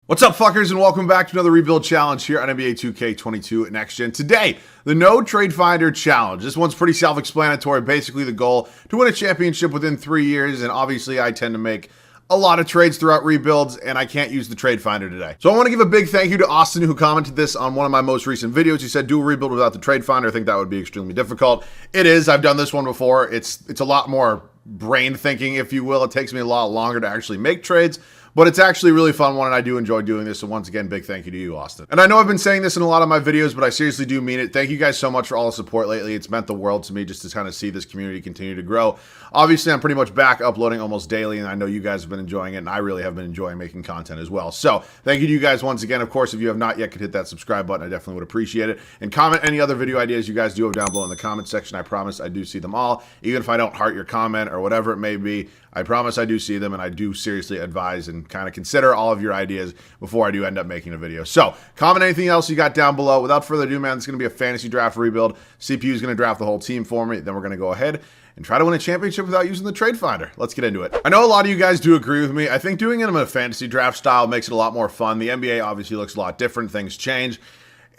What's up, fuckers, and welcome back to another rebuild challenge here on NBA 2K22 Next Gen. Today, the No Trade Finder Challenge. This one's pretty self-explanatory. Basically, the goal to win a championship within 3 years, and obviously, I tend to make a lot of trades throughout rebuilds, and I can't use the trade finder today. So I want to give a big thank you to Austin, who commented this on one of my most recent videos. He said, do a rebuild without the trade finder. I think that would be extremely difficult. It is. I've done this one before. It's a lot more brain thinking, if you will. It takes me a lot longer to actually make trades, but it's actually a really fun one, and I do enjoy doing this. So once again, big thank you to you, Austin. And I know I've been saying this in a lot of my videos, but I seriously do mean it. Thank you guys so much for all the support lately. It's meant the world to me just to kind of see this community continue to grow. Obviously, I'm pretty much back uploading almost daily, and I know you guys have been enjoying it, and I really have been enjoying making content as well. So thank you to you guys once again. Of course, if you have not yet, could hit that subscribe button. I definitely would appreciate it. And comment any other video ideas you guys do have down below in the comment section. I promise I do see them all. Even if I don't heart your comment or whatever it may be, I promise I do see them, and I do seriously advise and kind of consider all of your ideas before I do end up making a video. So comment anything else you got down below. Without further ado, man, it's going to be a fantasy draft rebuild. CPU is going to draft the whole team for me. Then we're going to go ahead and try to win a championship without using the trade finder. Let's get into it. I know a lot of you guys do agree with me. I think doing it in a fantasy draft style makes it a lot more fun. The NBA obviously looks a lot different. Things change.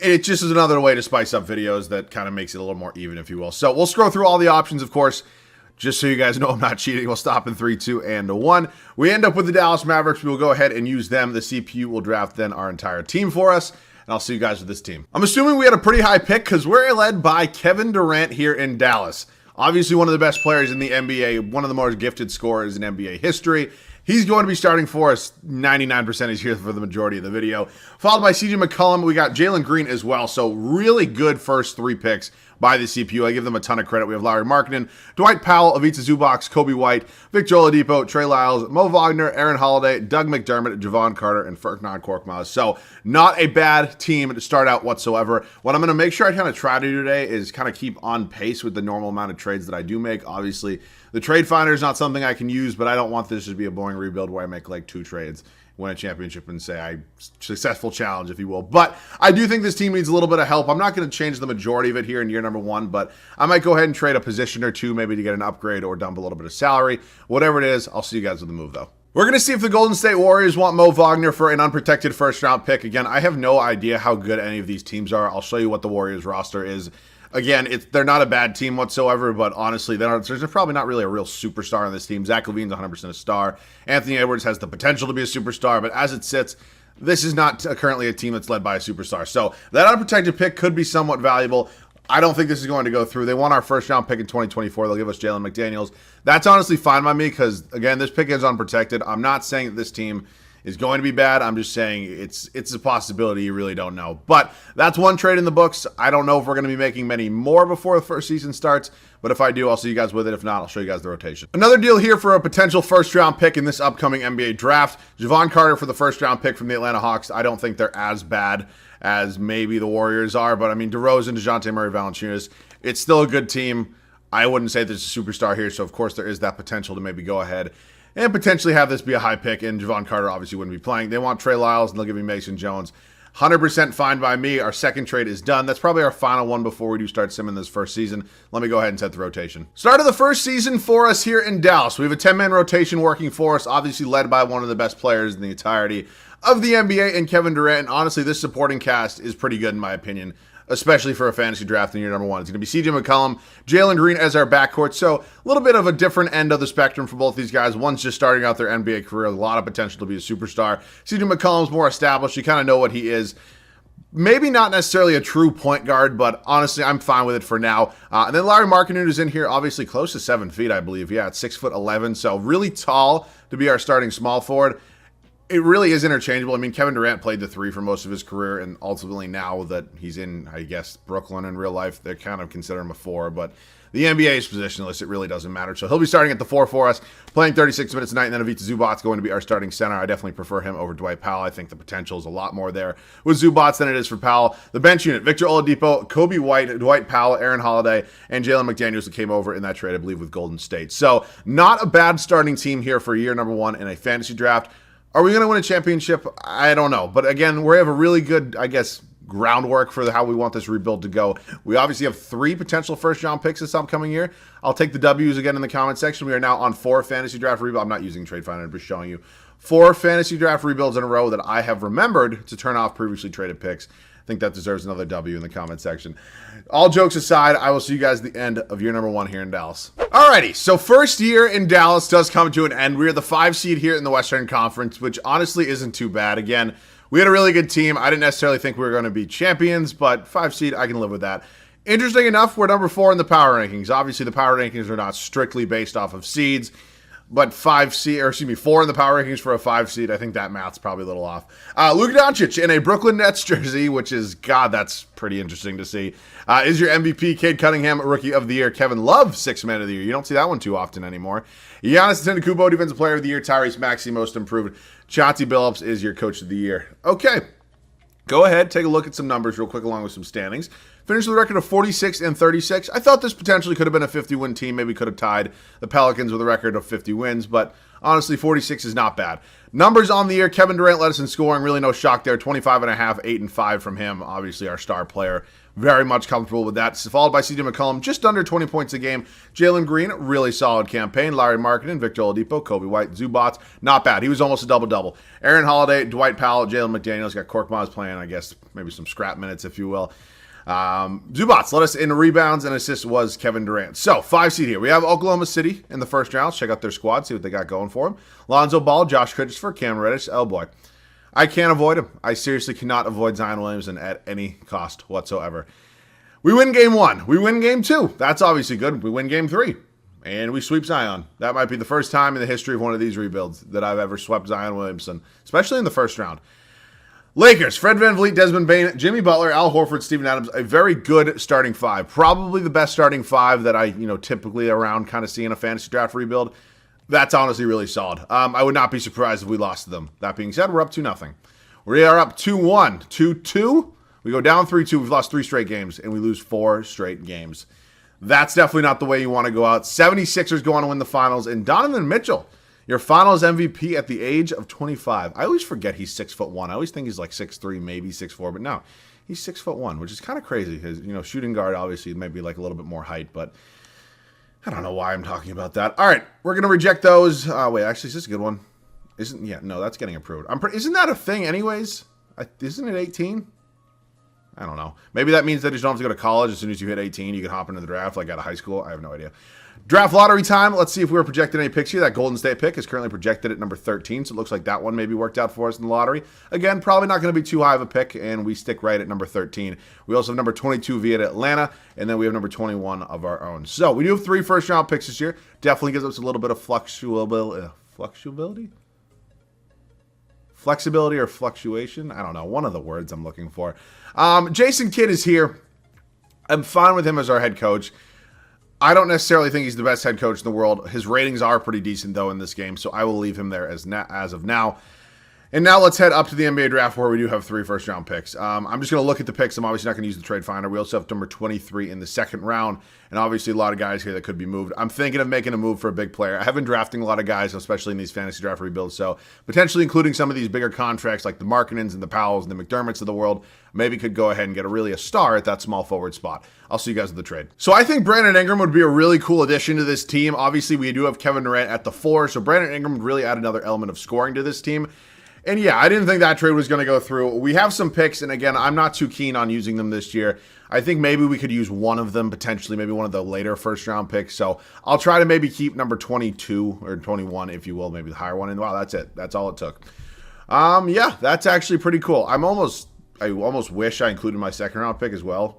It just is another way to spice up videos that kind of makes it a little more even, if you will. So we'll scroll through all the options, of course. Just so you guys know I'm not cheating, we'll stop in 3, 2, and 1. We end up with the Dallas Mavericks. We'll go ahead and use them. The CPU will draft then our entire team for us, and I'll see you guys with this team. I'm assuming we had a pretty high pick because we're led by Kevin Durant here in Dallas. Obviously one of the best players in the NBA, one of the most gifted scorers in NBA history. He's going to be starting for us. 99% is here for the majority of the video. Followed by CJ McCollum. We got Jalen Green as well. So really good first 3 picks by the CPU. I give them a ton of credit. We have Larry Markkinen, Dwight Powell, Ivica Zubac, Kobe White, Victor Oladipo, Trey Lyles, Mo Wagner, Aaron Holiday, Doug McDermott, Javon Carter, and Furkan Korkmaz. So not a bad team to start out whatsoever. What I'm going to make sure I kind of try to do today is kind of keep on pace with the normal amount of trades that I do make. Obviously, the trade finder is not something I can use, but I don't want this to be a boring rebuild where I make like 2 trades, win a championship, and say I successful challenge, if you will. But I do think this team needs a little bit of help. I'm not going to change the majority of it here in year number 1, but I might go ahead and trade a position or 2 maybe to get an upgrade or dump a little bit of salary. Whatever it is, I'll see you guys with the move, though. We're going to see if the Golden State Warriors want Mo Wagner for an unprotected first-round pick. Again, I have no idea how good any of these teams are. I'll show you what the Warriors roster is. Again, they're not a bad team whatsoever, but honestly, there's probably not really a real superstar on this team. Zach LaVine's 100% a star. Anthony Edwards has the potential to be a superstar, but as it sits, this is not currently a team that's led by a superstar. So that unprotected pick could be somewhat valuable. I don't think this is going to go through. They want our first-round pick in 2024. They'll give us Jalen McDaniels. That's honestly fine by me because, again, this pick is unprotected. I'm not saying that this team is going to be bad. I'm just saying it's a possibility. You really don't know. But that's one trade in the books. I don't know if we're going to be making many more before the first season starts, but if I do, I'll see you guys with it. If not, I'll show you guys the rotation. Another deal here for a potential first-round pick in this upcoming NBA draft. Javon Carter for the first-round pick from the Atlanta Hawks. I don't think they're as bad as maybe the Warriors are, but I mean, DeRozan, DeJounte Murray, Valanciunas, it's still a good team. I wouldn't say there's a superstar here, so of course there is that potential to maybe go ahead and potentially have this be a high pick, and Javon Carter obviously wouldn't be playing. They want Trey Lyles, and they'll give me Mason Jones. 100% fine by me. Our second trade is done. That's probably our final one before we do start simming this first season. Let me go ahead and set the rotation. Start of the first season for us here in Dallas. We have a 10-man rotation working for us, obviously led by one of the best players in the entirety of the NBA and Kevin Durant. And honestly, this supporting cast is pretty good in my opinion, especially for a fantasy draft in year number 1. It's going to be CJ McCollum, Jalen Green as our backcourt. So a little bit of a different end of the spectrum for both these guys. One's just starting out their NBA career, a lot of potential to be a superstar. CJ McCollum's more established. You kind of know what he is. Maybe not necessarily a true point guard, but honestly, I'm fine with it for now. And then Larry Markkinen is in here, obviously close to 7 feet, I believe. Yeah, it's 6'11", so really tall to be our starting small forward. It really is interchangeable. I mean, Kevin Durant played the 3 for most of his career, and ultimately now that he's in, I guess, Brooklyn in real life, they kind of consider him a 4, but the NBA is positionless. It really doesn't matter. So he'll be starting at the 4 for us, playing 36 minutes a night, and then Ivica Zubac going to be our starting center. I definitely prefer him over Dwight Powell. I think the potential is a lot more there with Zubac than it is for Powell. The bench unit, Victor Oladipo, Kobe White, Dwight Powell, Aaron Holiday, and Jalen McDaniels that came over in that trade, I believe, with Golden State. So not a bad starting team here for year number 1 in a fantasy draft. Are we going to win a championship? I don't know. But again, we have a really good, I guess, groundwork for how we want this rebuild to go. We obviously have 3 potential first-round picks this upcoming year. I'll take the W's again in the comment section. We are now on 4 fantasy draft rebuild. I'm not using trade finder. I'm just showing you 4 fantasy draft rebuilds in a row that I have remembered to turn off previously traded picks. I think that deserves another W in the comment section. All jokes aside, I will see you guys at the end of year number 1 here in Dallas. Alrighty, so first year in Dallas does come to an end. We are the 5 seed here in the Western Conference, which honestly isn't too bad. Again, we had a really good team. I didn't necessarily think we were going to be champions, but 5 seed, I can live with that. Interesting enough, we're number 4 in the power rankings. Obviously, the power rankings are not strictly based off of seeds, but 4 in the power rankings for a 5 seed. I think that math's probably a little off. Luka Doncic in a Brooklyn Nets jersey, which is, God, that's pretty interesting to see. Is your MVP Cade Cunningham Rookie of the Year? Kevin Love, 6th Man of the Year. You don't see that one too often anymore. Giannis Antetokounmpo, Defensive Player of the Year. Tyrese Maxey, Most Improved. Chauncey Billups is your Coach of the Year. Okay, go ahead, take a look at some numbers real quick along with some standings. Finished with a record of 46-36. I thought this potentially could have been a 50-win team. Maybe could have tied the Pelicans with a record of 50 wins, but honestly, 46 is not bad. Numbers on the year, Kevin Durant led us in scoring. Really no shock there. 25.5, 8 and 5 from him. Obviously, our star player. Very much comfortable with that. Followed by CJ McCollum, just under 20 points a game. Jalen Green, really solid campaign. Larry Markkinen, Victor Oladipo, Kobe White, Zubats, not bad. He was almost a double-double. Aaron Holiday, Dwight Powell, Jalen McDaniels, got Korkmaz playing, I guess, maybe some scrap minutes, if you will. Zubats led us in rebounds and assists was Kevin Durant. So, 5 seed here. We have Oklahoma City in the first round. Check out their squad, see what they got going for them. Lonzo Ball, Josh Christopher, Cam Reddish, boy. I can't avoid him. I seriously cannot avoid Zion Williamson at any cost whatsoever. We win game 1. We win game 2. That's obviously good. We win game 3. And we sweep Zion. That might be the first time in the history of one of these rebuilds that I've ever swept Zion Williamson, especially in the first round. Lakers, Fred VanVleet, Desmond Bane, Jimmy Butler, Al Horford, Steven Adams, a very good starting 5. Probably the best starting 5 that I, typically around kind of see in a fantasy draft rebuild. That's honestly really solid. I would not be surprised if we lost to them. That being said, we're up 2-0. We are up 2-1, 2-2. We go down 3-2. We've lost 3 straight games, and we lose 4 straight games. That's definitely not the way you want to go out. 76ers go on to win the finals, and Donovan Mitchell, your finals MVP at the age of 25. I always forget he's 6'1". I always think he's like 6'3", maybe 6'4", but no, he's 6'1", which is kind of crazy. His, shooting guard obviously maybe like a little bit more height, but I don't know why I'm talking about that. All right, we're gonna reject those. Wait, actually, is this a good one? No, that's getting approved. Isn't that a thing anyways? Isn't it 18? I don't know. Maybe that means that you don't have to go to college. As soon as you hit 18, you can hop into the draft like out of high school. I have no idea. Draft lottery time. Let's see if we were projected any picks here. That Golden State pick is currently projected at number 13, so it looks like that one maybe worked out for us in the lottery. Again, probably not going to be too high of a pick, and we stick right at number 13. We also have number 22 via Atlanta, and then we have number 21 of our own. So we do have 3 first-round picks this year. Definitely gives us a little bit of flexibility or fluctuation. I don't know. One of the words I'm looking for. Jason Kidd is here. I'm fine with him as our head coach. I don't necessarily think he's the best head coach in the world. His ratings are pretty decent, though, in this game, so I will leave him there as of now. And now let's head up to the NBA draft where we do have 3 first-round picks. I'm just going to look at the picks. I'm obviously not going to use the trade finder. We also have number 23 in the second round, and obviously a lot of guys here that could be moved. I'm thinking of making a move for a big player. I have been drafting a lot of guys, especially in these fantasy draft rebuilds, so potentially including some of these bigger contracts like the Markkinens and the Powells and the McDermotts of the world, maybe could go ahead and get a star at that small forward spot. I'll see you guys at the trade. So I think Brandon Ingram would be a really cool addition to this team. Obviously, we do have Kevin Durant at the 4, so Brandon Ingram would really add another element of scoring to this team. And yeah, I didn't think that trade was going to go through. We have some picks, and again, I'm not too keen on using them this year. I think maybe we could use one of them, potentially, maybe one of the later first-round picks. So I'll try to maybe keep number 22 or 21, if you will, maybe the higher one. And wow, that's it. That's all it took. Yeah, that's actually pretty cool. I almost wish I included my second-round pick as well.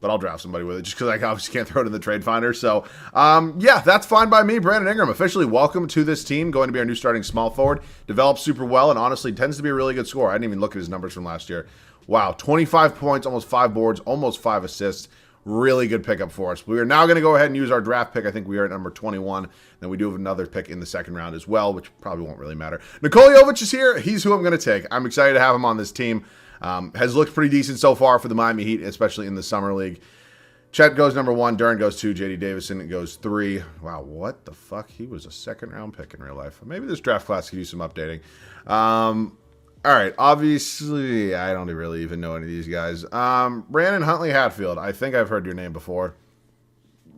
But I'll draft somebody with it just because I obviously can't throw it in the trade finder. So, yeah, that's fine by me. Brandon Ingram, officially welcome to this team. Going to be our new starting small forward. Develops super well and honestly tends to be a really good scorer. I didn't even look at his numbers from last year. Wow, 25 points, almost 5 boards, almost 5 assists. Really good pickup for us. We are now going to go ahead and use our draft pick. I think we are at number 21. Then we do have another pick in the second round as well, which probably won't really matter. Nikola Jovic is here. He's who I'm going to take. I'm excited to have him on this team. Has looked pretty decent so far for the Miami Heat, especially in the summer league. Chet goes number 1, Duren goes 2, J.D. Davison goes 3. Wow, what the fuck? He was a second-round pick in real life. Maybe this draft class could use some updating. All right, obviously, I don't really even know any of these guys. Brandon Huntley Hatfield. I think I've heard your name before.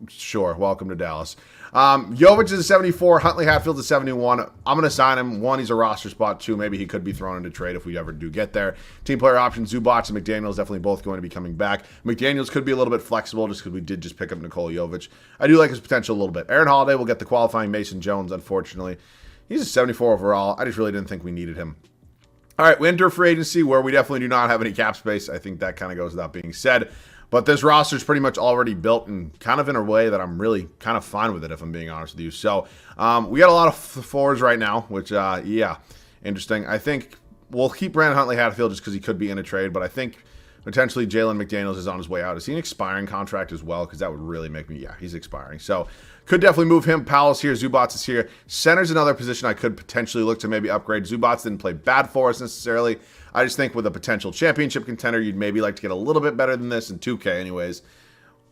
Sure, welcome to Dallas. Jovic is a 74. Huntley Hatfield's a 71. I'm going to sign him. 1, he's a roster spot. 2, maybe he could be thrown into trade if we ever do get there. Team player options, Zubac and McDaniels definitely both going to be coming back. McDaniels could be a little bit flexible just because we did just pick up Nikola Jovic. I do like his potential a little bit. Aaron Holiday will get the qualifying Mason Jones, unfortunately. He's a 74 overall. I just really didn't think we needed him. All right, we enter free agency where we definitely do not have any cap space. I think that kind of goes without being said. But this roster is pretty much already built and kind of in a way that I'm really kind of fine with it, if I'm being honest with you. So we got a lot of forwards right now, which, yeah, interesting. I think we'll keep Brandon Huntley Hatfield just because he could be in a trade, but I think potentially Jalen McDaniels is on his way out. Is he an expiring contract as well? Because that would really make me, yeah, he's expiring. So could definitely move him. Powell's here. Zubac is here. Center's another position I could potentially look to maybe upgrade. Zubac didn't play bad for us necessarily. I just think with a potential championship contender, you'd maybe like to get a little bit better than this in 2K anyways.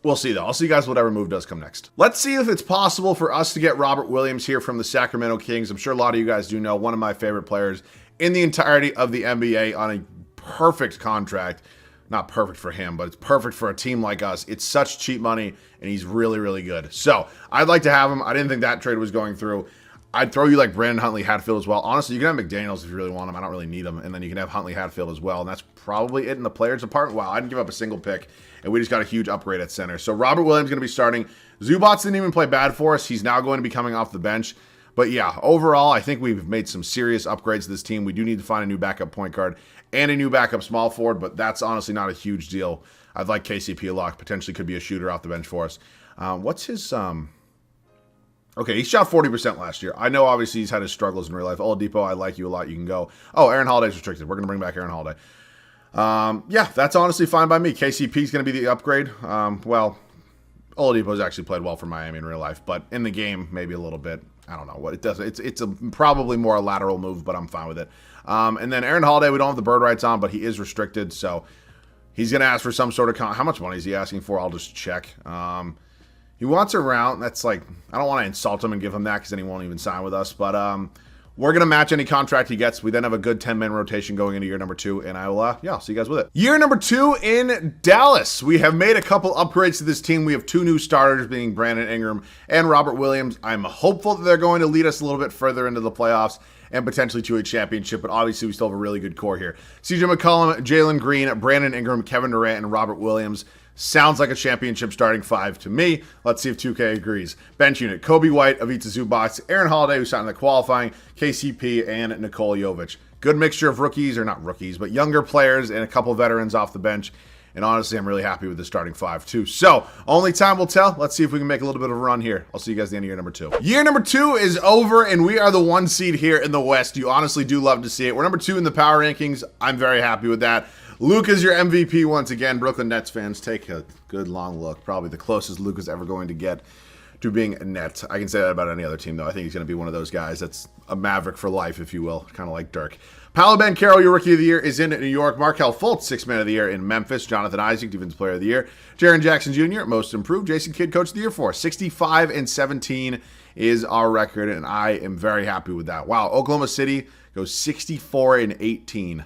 We'll see, though. I'll see you guys whatever move does come next. Let's see if it's possible for us to get Robert Williams here from the Sacramento Kings. I'm sure a lot of you guys do know, one of my favorite players in the entirety of the NBA on a perfect contract. Not perfect for him, but it's perfect for a team like us. It's such cheap money, and he's really, really good. So I'd like to have him. I didn't think that trade was going through. I'd throw you like Brandon Huntley Hatfield as well. Honestly, you can have McDaniels if you really want him. I don't really need him. And then you can have Huntley Hatfield as well. And that's probably it in the players department. Wow, I didn't give up a single pick. And we just got a huge upgrade at center. So Robert Williams going to be starting. Zubac didn't even play bad for us. He's now going to be coming off the bench. But yeah, overall, I think we've made some serious upgrades to this team. We do need to find a new backup point guard and a new backup small forward, but that's honestly not a huge deal. I'd like KCP a lot. Potentially could be a shooter off the bench for us. What's his... Okay, he shot 40% last year. I know, obviously, he's had his struggles in real life. Oladipo, I like you a lot. You can go. Oh, Aaron Holiday's restricted. We're going to bring back Aaron Holiday. Yeah, that's honestly fine by me. KCP's going to be the upgrade. Well, Oladipo's actually played well for Miami in real life, but in the game, maybe a little bit. I don't know what it does. It's probably more a lateral move, but I'm fine with it. And then Aaron Holiday, we don't have the bird rights on, but he is restricted, so he's going to ask for some sort of... How much money is he asking for? I'll just check. He wants around. That's like, I don't want to insult him and give him that because then he won't even sign with us. But we're going to match any contract he gets. We then have a good 10-man rotation going into year number 2. And I will, yeah, I'll see you guys with it. Year number 2 in Dallas. We have made a couple upgrades to this team. We have 2 new starters being Brandon Ingram and Robert Williams. I'm hopeful that they're going to lead us a little bit further into the playoffs and potentially to a championship. But obviously, we still have a really good core here. CJ McCollum, Jalen Green, Brandon Ingram, Kevin Durant, and Robert Williams. Sounds like a championship starting 5 to me. Let's see if 2K agrees. Bench unit: Kobe White, Ivica Zubac, Aaron Holiday, who signed in the qualifying, KCP, and Nikola Jovic. Good mixture of rookies, or not rookies, but younger players and a couple veterans off the bench. And honestly, I'm really happy with the starting 5 too. So, only time will tell. Let's see if we can make a little bit of a run here. I'll see you guys at the end of year number 2. Year number 2 is over, and we are the 1 seed here in the West. You honestly do love to see it. We're number 2 in the power rankings. I'm very happy with that. Luke is your MVP once again. Brooklyn Nets fans, take a good long look. Probably the closest Luke is ever going to get to being a Net. I can say that about any other team, though. I think he's going to be one of those guys that's a Maverick for life, if you will, kind of like Dirk. Paolo Banchero, your Rookie of the Year, is in New York. Markelle Fultz, 6th Man of the Year in Memphis. Jonathan Isaac, Defensive Player of the Year. Jaren Jackson Jr., Most Improved. Jason Kidd, Coach of the Year for us. 65-17 is our record, and I am very happy with that. Wow, Oklahoma City goes 64-18.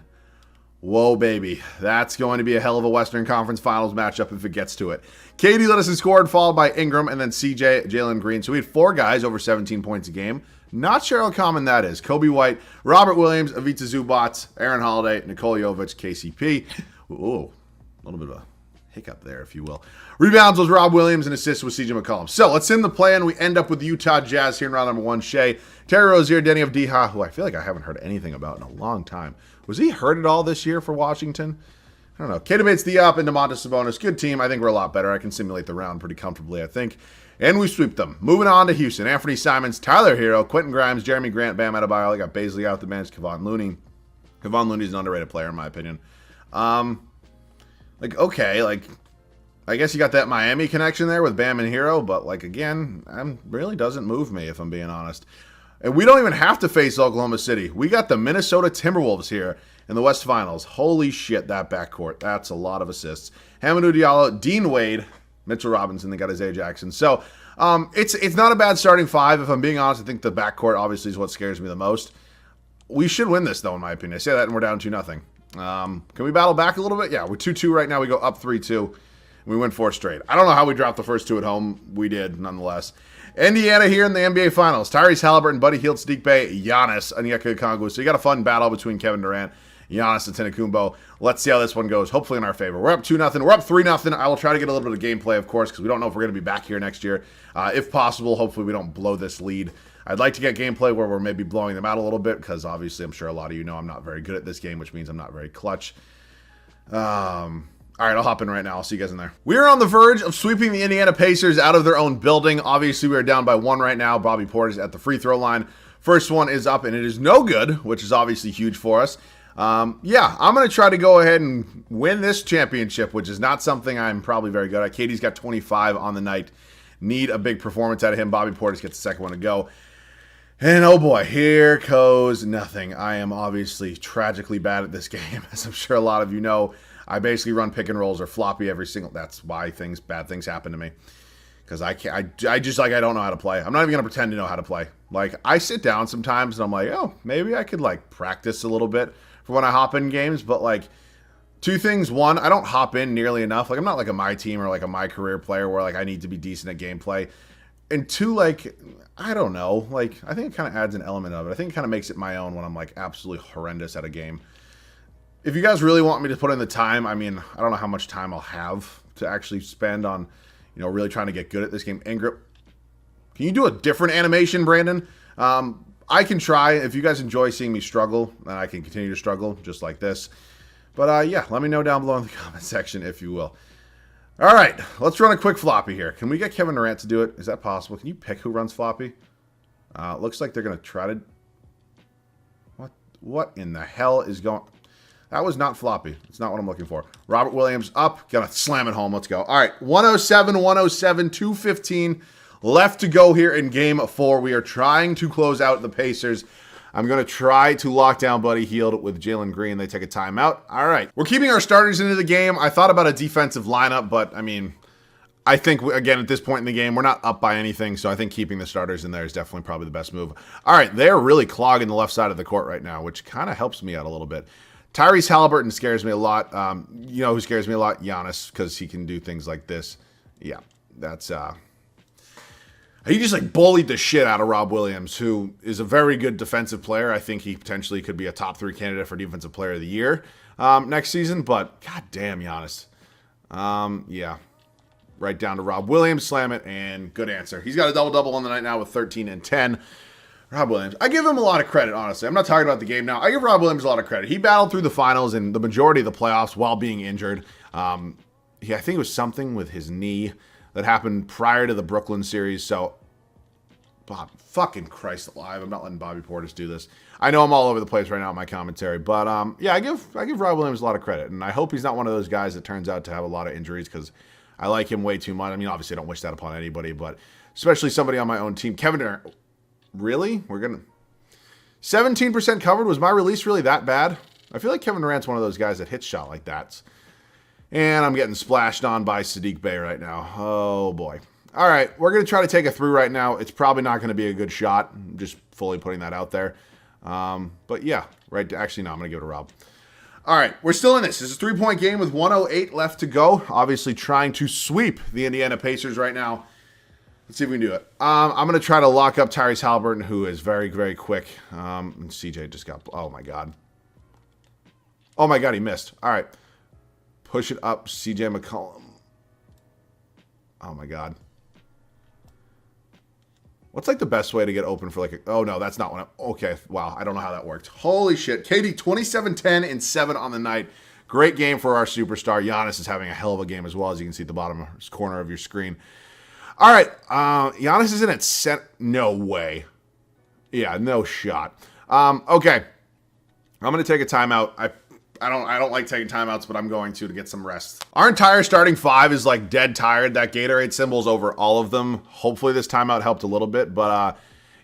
Whoa, baby. That's going to be a hell of a Western Conference Finals matchup if it gets to it. KD led us in scored, followed by Ingram, and then CJ, Jalen Green. So we had 4 guys over 17 points a game. Not sure how common that is. Kobe White, Robert Williams, Ivica Zubac, Aaron Holiday, Nikola Jovic, KCP. Ooh, a little bit of a hiccup there, if you will. Rebounds was Rob Williams, and assists was CJ McCollum. So let's end the play-in. We end up with the Utah Jazz here in round number 1. Shea, Terry Rozier, Denny Avdija, who I feel like I haven't heard anything about in a long time. Was he hurt at all this year for Washington? I don't know. Keita Bates-Diop and Domantas Sabonis. Good team. I think we're a lot better. I can simulate the round pretty comfortably, I think. And we sweep them. Moving on to Houston. Anthony Simons, Tyler Hero, Quentin Grimes, Jeremy Grant, Bam Adebayo. I got Baisley out the bench. Kevon Looney. Kevon Looney's an underrated player, in my opinion. Okay, I guess you got that Miami connection there with Bam and Hero, but, again, really doesn't move me, if I'm being honest. And we don't even have to face Oklahoma City. We got the Minnesota Timberwolves here in the West Finals. Holy shit, that backcourt. That's a lot of assists. Hamidou Diallo, Dean Wade, Mitchell Robinson, they got Isaiah Jackson. So it's not a bad starting 5. If I'm being honest, I think the backcourt obviously is what scares me the most. We should win this, though, in my opinion. I say that and we're down 2-0. Can we battle back a little bit? Yeah, we're 2-2 right now. We go up 3-2. We win 4 straight. I don't know how we dropped the first 2 at home. We did, nonetheless. Indiana here in the NBA Finals. Tyrese Halliburton, Buddy Hield, Sadiq Bey, Giannis, Onyeka Okongwu. So you got a fun battle between Kevin Durant, Giannis, Antetokounmpo. Let's see how this one goes. Hopefully in our favor. We're up 2-0. We're up 3-0. I will try to get a little bit of gameplay, of course, because we don't know if we're going to be back here next year. If possible, hopefully we don't blow this lead. I'd like to get gameplay where we're maybe blowing them out a little bit, because obviously I'm sure a lot of you know I'm not very good at this game, which means I'm not very clutch. All right, I'll hop in right now. I'll see you guys in there. We are on the verge of sweeping the Indiana Pacers out of their own building. Obviously, we are down by 1 right now. Bobby Portis at the free throw line. First one is up, and it is no good, which is obviously huge for us. Yeah, I'm going to try to go ahead and win this championship, which is not something I'm probably very good at. Katie's got 25 on the night. Need a big performance out of him. Bobby Portis gets the second one to go. And oh boy, here goes nothing. I am obviously tragically bad at this game, as I'm sure a lot of you know. I basically run pick and rolls or floppy every single. That's why bad things happen to me, because I can't. I just I don't know how to play. I'm not even gonna pretend to know how to play. Like, I sit down sometimes and I'm like, oh, maybe I could like practice a little bit for when I hop in games. But like, 2 things: 1, I don't hop in nearly enough. Like, I'm not like a my team or like a my career player where like I need to be decent at gameplay. And 2, like, I don't know. Like, I think it kind of adds an element of it. I think it kind of makes it my own when I'm like absolutely horrendous at a game. If you guys really want me to put in the time, I mean, I don't know how much time I'll have to actually spend on, really trying to get good at this game. Ingram, can you do a different animation, Brandon? I can try. If you guys enjoy seeing me struggle, then I can continue to struggle just like this. But yeah, let me know down below in the comment section if you will. All right, let's run a quick floppy here. Can we get Kevin Durant to do it? Is that possible? Can you pick who runs floppy? Looks like they're going to try to... What in the hell is going... That was not floppy. It's not what I'm looking for. Robert Williams up. Gonna slam it home. Let's go. All right. 107, 2:15 left to go here in game 4. We are trying to close out the Pacers. I'm going to try to lock down Buddy Hield with Jalen Green. They take a timeout. All right. We're keeping our starters into the game. I thought about a defensive lineup, but I mean, I think, again, at this point in the game, we're not up by anything, so I think keeping the starters in there is definitely probably the best move. All right. They're really clogging the left side of the court right now, which kind of helps me out a little bit. Tyrese Halliburton scares me a lot. You know who scares me a lot? Giannis, because he can do things like this. Yeah, that's... He just like bullied the shit out of Rob Williams, who is a very good defensive player. I think he potentially could be a top 3 candidate for Defensive Player of the Year next season. But goddamn, Giannis. Yeah, right down to Rob Williams, slam it, and good answer. He's got a double-double on the night now with 13 and 10. Rob Williams. I give him a lot of credit, honestly. I'm not talking about the game now. I give Rob Williams a lot of credit. He battled through the finals and the majority of the playoffs while being injured. I think it was something with his knee that happened prior to the Brooklyn series. So, Bob, fucking Christ alive. I'm not letting Bobby Portis do this. I know I'm all over the place right now in my commentary. But, yeah, I give Rob Williams a lot of credit. And I hope he's not one of those guys that turns out to have a lot of injuries, because I like him way too much. I mean, obviously, I don't wish that upon anybody, but especially somebody on my own team. Kevin Durant. Really? We're going to... 17% covered? Was my release really that bad? I feel like Kevin Durant's one of those guys that hits shot like that. And I'm getting splashed on by Sadiq Bey right now. Oh, boy. All right. We're going to try to take a through right now. It's probably not going to be a good shot. I'm just fully putting that out there. But, yeah. Right. Actually, no. I'm going to give it to Rob. All right. We're still in this. This is a 3-point game with 1:08 left to go. Obviously trying to sweep the Indiana Pacers right now. Let's see if we can do it. I'm going to try to lock up Tyrese Halliburton, who is very, very quick. And CJ just got... Oh, my God. Oh, my God, he missed. All right. Push it up, CJ McCollum. Oh, my God. What's, like, the best way to get open for, like... Oh, no, that's not one. Okay, wow. I don't know how that worked. Holy shit. KD, 27, 10, and 7 on the night. Great game for our superstar. Giannis is having a hell of a game as well, as you can see at the bottom corner of your screen. All right, Giannis is in at set. No way. Yeah, no shot. Okay, I'm gonna take a timeout. I don't like taking timeouts, but I'm going to get some rest. Our entire starting 5 is like dead tired. That Gatorade symbol's over all of them. Hopefully this timeout helped a little bit, but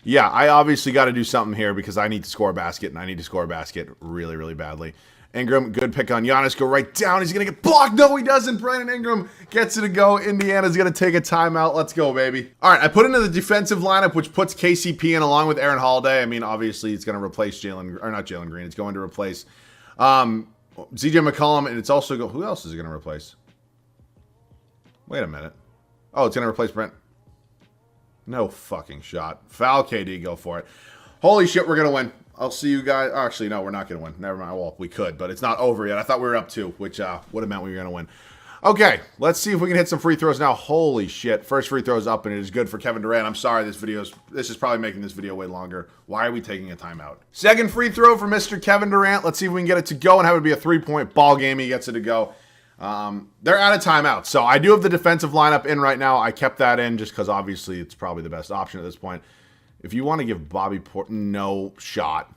yeah, I obviously got to do something here because I need to score a basket, and I need to score a basket really, really badly. Ingram, good pick on Giannis. Go right down. He's going to get blocked. No, he doesn't. Brandon Ingram gets it to go. Indiana's going to take a timeout. Let's go, baby. All right, I put into the defensive lineup, which puts KCP in along with Aaron Holiday. I mean, obviously, it's going to replace not Jalen Green. It's going to replace CJ McCollum, and it's also who else is it going to replace? Wait a minute. Oh, it's going to replace Brent. No fucking shot. Foul, KD, go for it. Holy shit, we're going to win. I'll see you guys. Actually, no, we're not going to win. Never mind. Well, we could, but it's not over yet. I thought we were up 2, which would have meant we were going to win. Okay, let's see if we can hit some free throws now. Holy shit. First free throws up, and it is good for Kevin Durant. I'm sorry, this is probably making this video way longer. Why are we taking a timeout? Second free throw for Mr. Kevin Durant. Let's see if we can get it to go and have it be a 3-point ball game. He gets it to go. They're out of timeout, so I do have the defensive lineup in right now. I kept that in just because obviously it's probably the best option at this point. If you want to give Bobby Portis no shot.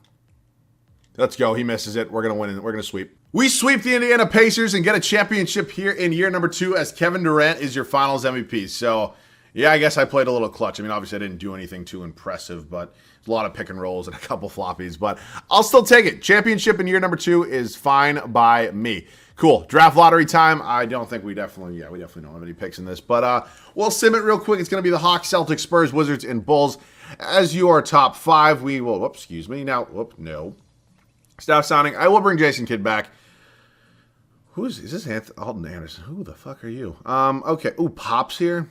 Let's go. He misses it. We're going to win. We're going to sweep. We sweep the Indiana Pacers and get a championship here in year number 2 as Kevin Durant is your finals MVP. So, yeah, I guess I played a little clutch. I mean, obviously I didn't do anything too impressive, but a lot of pick and rolls and a couple floppies. But I'll still take it. Championship in year number 2 is fine by me. Cool. Draft lottery time. I don't think we definitely don't have any picks in this. But we'll sim it real quick. It's going to be the Hawks, Celtics, Spurs, Wizards, and Bulls as your top 5. We will, excuse me. Now, no. Staff signing. I will bring Jason Kidd back. Is this Alton Anderson? Who the fuck are you? Okay. Ooh, Pop's here.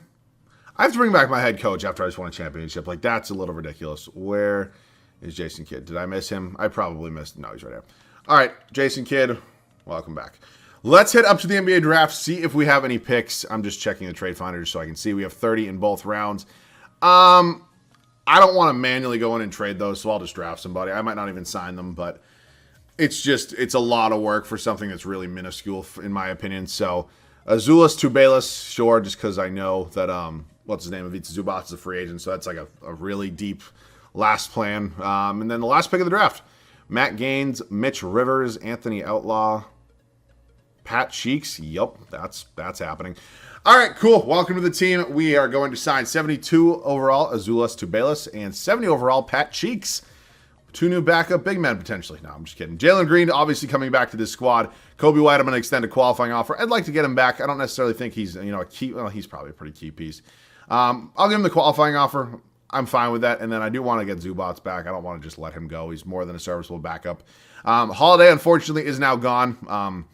I have to bring back my head coach after I just won a championship. Like, that's a little ridiculous. Where is Jason Kidd? Did I miss him? I probably missed. No, he's right there. All right, Jason Kidd, welcome back. Let's head up to the NBA draft, see if we have any picks. I'm just checking the trade finder so I can see we have 30 in both rounds. I don't want to manually go in and trade those, so I'll just draft somebody. I might not even sign them, but it's a lot of work for something that's really minuscule, in my opinion. So, Azuolas Tubelis, sure, just because I know that, what's his name, Ivica Zubac is a free agent, so that's like a really deep last plan. And then the last pick of the draft, Matt Gaines, Mitch Rivers, Anthony Outlaw, Pat Cheeks. Yep, that's happening. All right, cool. Welcome to the team. We are going to sign 72 overall, Azuolas Tubelis, and 70 overall, Pat Cheeks. 2 new backup big men, potentially. No, I'm just kidding. Jalen Green, obviously coming back to this squad. Kobe White, I'm going to extend a qualifying offer. I'd like to get him back. I don't necessarily think he's, a key. Well, he's probably a pretty key piece. I'll give him the qualifying offer. I'm fine with that. And then I do want to get Zubac back. I don't want to just let him go. He's more than a serviceable backup. Holiday, unfortunately, is now gone.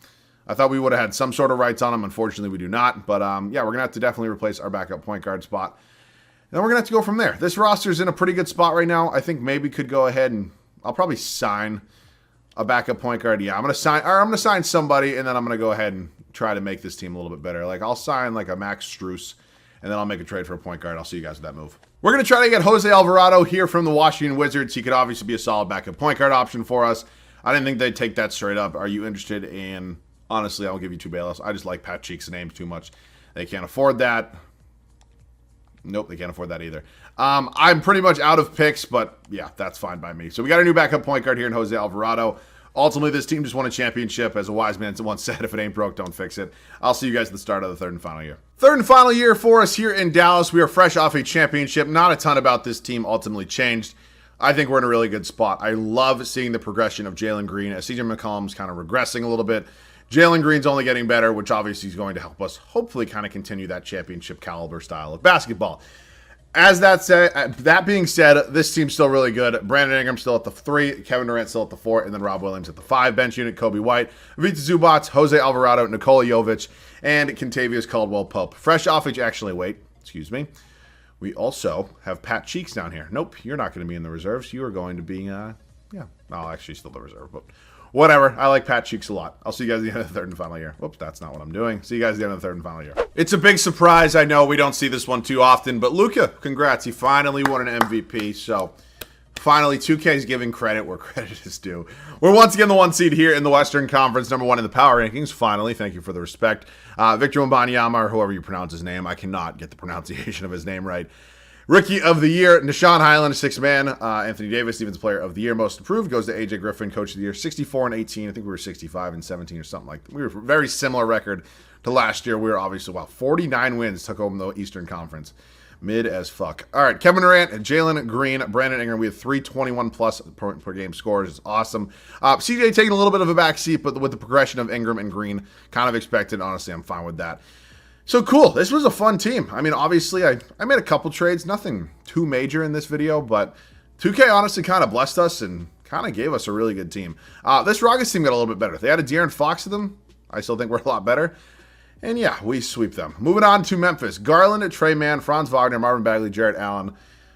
I thought we would have had some sort of rights on him. Unfortunately, we do not. But, yeah, we're going to have to definitely replace our backup point guard spot. And then we're going to have to go from there. This roster's in a pretty good spot right now. I think maybe could go ahead and I'll probably sign a backup point guard. Yeah, I'm going to sign somebody, and then I'm going to go ahead and try to make this team a little bit better. Like, I'll sign like a Max Strus, and then I'll make a trade for a point guard. I'll see you guys with that move. We're going to try to get Jose Alvarado here from the Washington Wizards. He could obviously be a solid backup point guard option for us. I didn't think they'd take that straight up. Are you interested in, honestly, I'll give you Tubelis. I just like Pat Cheeks' name too much. They can't afford that. Nope, they can't afford that either. I'm pretty much out of picks, but yeah, that's fine by me. So we got a new backup point guard here in Jose Alvarado. Ultimately, this team just won a championship. As a wise man once said, if it ain't broke, don't fix it. I'll see you guys at the start of the third and final year. Third and final year for us here in Dallas. We are fresh off a championship. Not a ton about this team ultimately changed. I think we're in a really good spot. I love seeing the progression of Jalen Green as CJ McCollum's kind of regressing a little bit. Jalen Green's only getting better, which obviously is going to help us hopefully kind of continue that championship caliber style of basketball. As that being said, this team's still really good. Brandon Ingram still at the 3, Kevin Durant still at the 4, and then Rob Williams at the 5. Bench unit, Kobe White, Ivica Zubac, Jose Alvarado, Nikola Jovic, and Kentavious Caldwell-Pope. Fresh off excuse me. We also have Pat Cheeks down here. Nope, you're not going to be in the reserves. You are going to be, actually still the reserve, but whatever. I like Pat Cheeks a lot. I'll see you guys at the end of the third and final year. Whoops, that's not what I'm doing. See you guys at the end of the third and final year. It's a big surprise. I know we don't see this one too often, but Luka, congrats. He finally won an MVP. So finally, 2K is giving credit where credit is due. We're once again the 1 seed here in the Western Conference, number 1 in the power rankings. Finally, thank you for the respect. Victor Wembanyama, or however you pronounce his name. I cannot get the pronunciation of his name right. Rookie of the Year, Nishan Highland, 6th man. Anthony Davis, Stevens Player of the Year, Most Improved, goes to AJ Griffin, Coach of the Year, 64-18. I think we were 65-17 or something like that. We were a very similar record to last year. We were obviously, 49 wins, took home the Eastern Conference. Mid as fuck. All right, Kevin Durant, Jalen Green, Brandon Ingram. We have 321-plus per game scores. It's awesome. CJ taking a little bit of a back seat, but with the progression of Ingram and Green, kind of expected. Honestly, I'm fine with that. So cool. This was a fun team. I mean, obviously, I made a couple trades. Nothing too major in this video, but 2K honestly kind of blessed us and kind of gave us a really good team. This Rockets team got a little bit better. They had a De'Aaron Fox to them. I still think we're a lot better. And yeah, we sweep them. Moving on to Memphis. Garland, Trey Mann, Franz Wagner, Marvin Bagley, Jarrett Allen,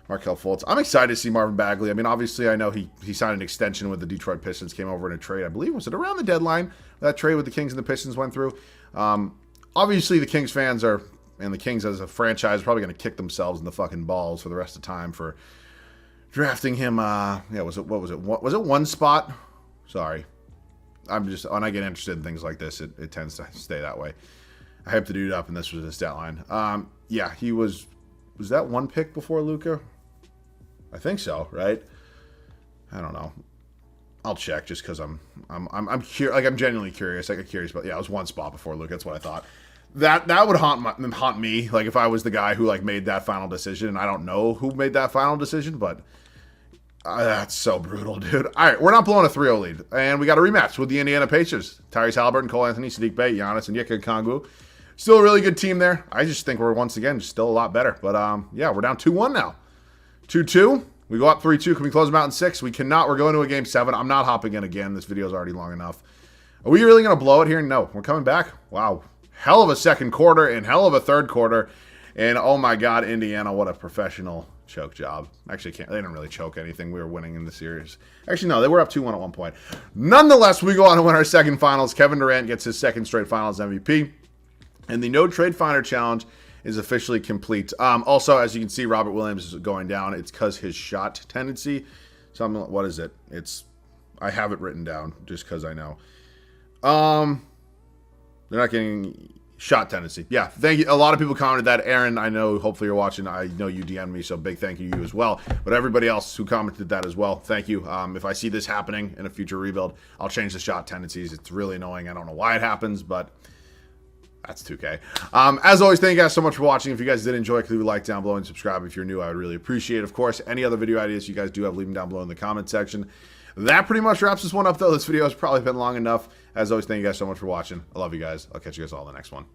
Markelle Fultz. I'm excited to see Marvin Bagley. I mean, obviously, I know he signed an extension with the Detroit Pistons, came over in a trade, I believe. Was it around the deadline that trade with the Kings and the Pistons went through? Obviously, the Kings fans are, and the Kings as a franchise, are probably going to kick themselves in the fucking balls for the rest of the time for drafting him. What was it? Was it one spot? Sorry. When I get interested in things like this, it tends to stay that way. I hyped the dude up, and this was his stat line. Yeah, he was that one pick before Luka? I think so, right? I don't know. I'll check just because I'm genuinely curious. I get curious, but yeah, it was one spot before Luka. That's what I thought. That would haunt me. Like if I was the guy who like made that final decision, and I don't know who made that final decision, but that's so brutal, dude. All right, we're not blowing a 3-0 lead, and we got a rematch with the Indiana Pacers. Tyrese Halliburton, Cole Anthony, Sadiq Bey, Giannis, and Yika Kongwu. Still a really good team there. I just think we're once again just still a lot better. But yeah, we're down 2-1 now. 2-2. We go up 3-2. Can we close them out in 6? We cannot. We're going to a game 7. I'm not hopping in again. This video is already long enough. Are we really going to blow it here? No. We're coming back. Wow. Hell of a second quarter and hell of a third quarter. And oh my God, Indiana, what a professional choke job. Actually, they didn't really choke anything. We were winning in the series. Actually, no, they were up 2-1 at one point. Nonetheless, we go on to win our second finals. Kevin Durant gets his second straight finals MVP. And the No Trade Finder Challenge is officially complete. Also, as you can see, Robert Williams is going down. It's because his shot tendency. What is it? I have it written down just because I know. They're not getting shot tendency. Yeah, thank you. A lot of people commented that. Aaron, I know, hopefully you're watching. I know you DM'd me, so big thank you to you as well. But everybody else who commented that as well, thank you. If I see this happening in a future rebuild, I'll change the shot tendencies. It's really annoying. I don't know why it happens, but that's 2K. As always, thank you guys so much for watching. If you guys did enjoy, please like down below and subscribe if you're new. I would really appreciate it. Of course, any other video ideas you guys do have, leave them down below in the comment section. That pretty much wraps this one up, though. This video has probably been long enough. As always, thank you guys so much for watching. I love you guys. I'll catch you guys all in the next one.